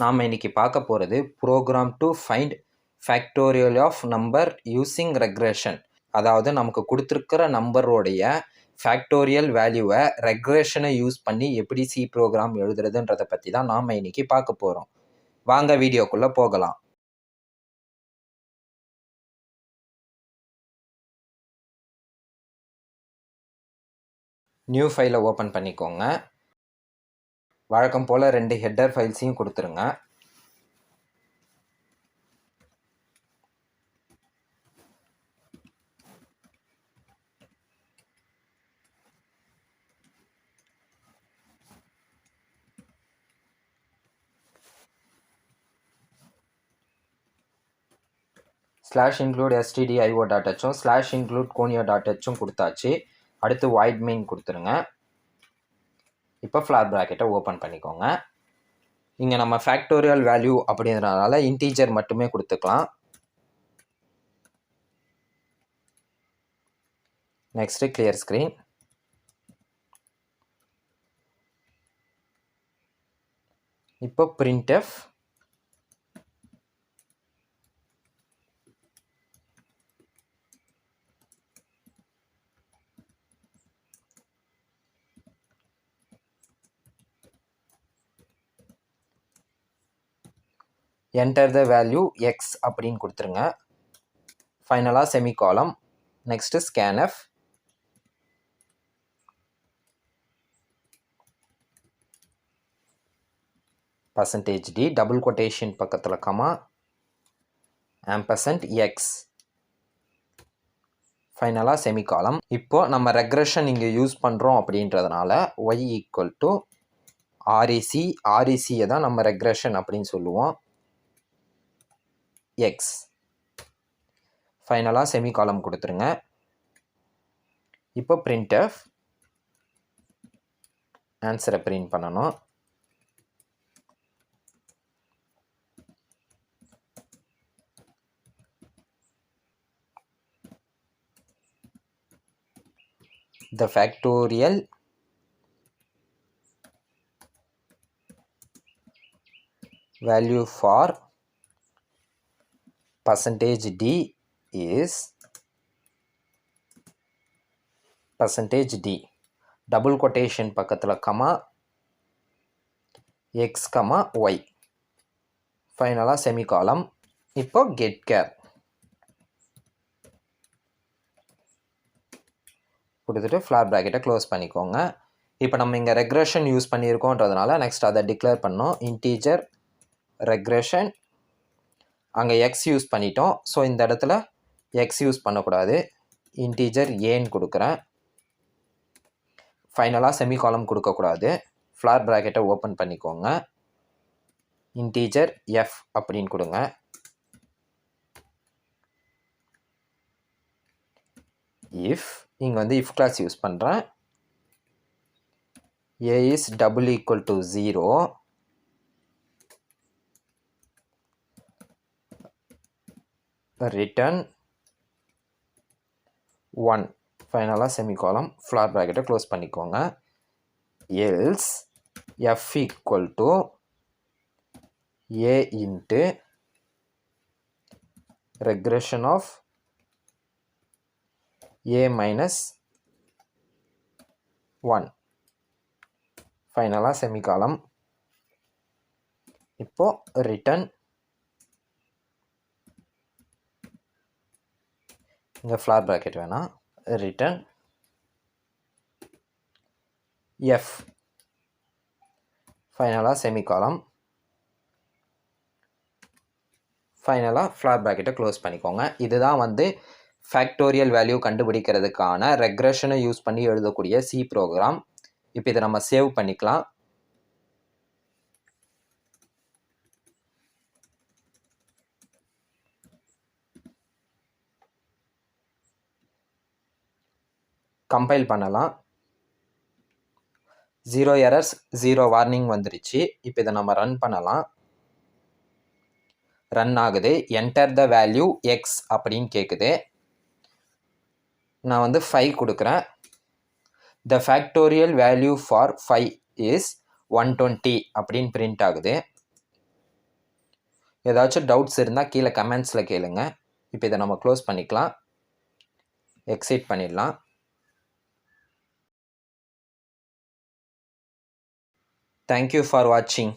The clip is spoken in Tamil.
நாம் இன்னைக்கு பார்க்க போகிறது program to find factorial of number using recursion. அதாவது நமக்கு கொடுத்துருக்கிற நம்பரோடைய ஃபேக்டோரியல் வேல்யூவை ரெக்ரெஷனை யூஸ் பண்ணி எப்படி சி ப்ரோக்ராம் எழுதுறதுன்றதை பற்றி தான் நாம் இன்னைக்கு பார்க்க போகிறோம். வாங்க வீடியோக்குள்ளே போகலாம். நியூ ஃபைலை ஓப்பன் பண்ணிக்கோங்க. வழக்கம் போல் 2 ஹெட்டர் ஃபைல்ஸையும் கொடுத்துருங்க. /include stdio.h /include conio.h கொடுத்தாச்சு. அடுத்து void main கொடுத்துருங்க. இப்போ ஃப்ளார் ப்ராக்கெட்டை ஓப்பன் பண்ணிக்கோங்க. இங்கே நம்ம ஃபேக்டோரியல் வேல்யூ அப்படின்றதுனால இன்டீஜர் மட்டுமே கொடுத்துக்கலாம். Next clear screen. இப்போ printf enter the value x அப்படின்னு கொடுத்துருங்க. ஃபைனலாக semicolon. Next scanf %d double quotation பக்கத்தில் கமா %x ஃபைனலாக செமிகாலம். இப்போது நம்ம ரெக்ரெஷன் இங்கே யூஸ் பண்ணுறோம் அப்படின்றதுனால y ஈக்குவல் டு RECயை தான் நம்ம ரெக்ரெஷன் அப்படின்னு சொல்லுவோம். x ஃபைனலாக செமிகாலம் கொடுத்துருங்க. இப்போ printf ஆன்சரை பிரிண்ட் பண்ணணும். The factorial value for %d is %d double quotation பக்கத்தில் கமா x கமா y ஃபைனலாக செமிகாலம். இப்போ கெட் கேர் கொடுத்துட்டு ஃப்ளார் ப்ராக்கெட்டை க்ளோஸ் பண்ணிக்கோங்க. இப்போ நம்ம இங்கே ரெக்ரெஷன் யூஸ் பண்ணியிருக்கோன்றதுனால நெக்ஸ்ட் அதை டிக்ளேர் பண்ணோம். Integer regression. அங்கே எக்ஸ் யூஸ் பண்ணிட்டோம். ஸோ இந்த இடத்துல எக்ஸ் யூஸ் பண்ணக்கூடாது. இன்டீஜர் ஏன்னு கொடுக்குறேன். ஃபைனலாக செமிகாலம் கொடுக்கக்கூடாது. ஃப்ளார் ப்ராக்கெட்டை ஓப்பன் பண்ணிக்கோங்க. இன்டீஜர் எஃப் அப்படின்னு கொடுங்க. இஃப் இங்கே வந்து இஃப் கிளாஸ் யூஸ் பண்ணுறேன். a is double equal to 0 return 1 ஃபைனலாக செமிகாலம். ஃப்ளார் ப்ராக்கெட்டை க்ளோஸ் பண்ணிக்கோங்க. else f equal to a into regression of a minus 1 ஃபைனலாக செமிகாலம். இப்போ ரிட்டன் இங்கே ஃப்ளார் ப்ராக்கெட் வேணாம். ரிட்டன் எஃப் ஃபைனலாக செமிகாலம். ஃபைனலாக ஃப்ளார் ப்ராக்கெட்டை க்ளோஸ் பண்ணிக்கோங்க. இதுதான் வந்து ஃபேக்டோரியல் வேல்யூ கண்டுபிடிக்கிறதுக்கான ரெக்ரெஷனை யூஸ் பண்ணி எழுதக்கூடிய சி ப்ரோக்ராம். இப்போ இதை நம்ம சேவ் பண்ணிக்கலாம். கம்பைல் பண்ணலாம். 0 எரர்ஸ் 0 வார்னிங் வந்துருச்சு. இப்போ இதை நம்ம ரன் பண்ணலாம். ரன் ஆகுது. என்டர் த வேல்யூ எக்ஸ் அப்படின்னு கேட்குது. நான் வந்து 5 கொடுக்குறேன். The factorial value for 5 is 120 அப்படின்னு பிரிண்ட் ஆகுது. ஏதாச்சும் டவுட்ஸ் இருந்தால் கீழே கமெண்ட்ஸில் கேளுங்க. இப்போ இதை நம்ம க்ளோஸ் பண்ணிக்கலாம், எக்ஸிட் பண்ணிடலாம். தேங்க்யூ ஃபார் வாட்சிங்.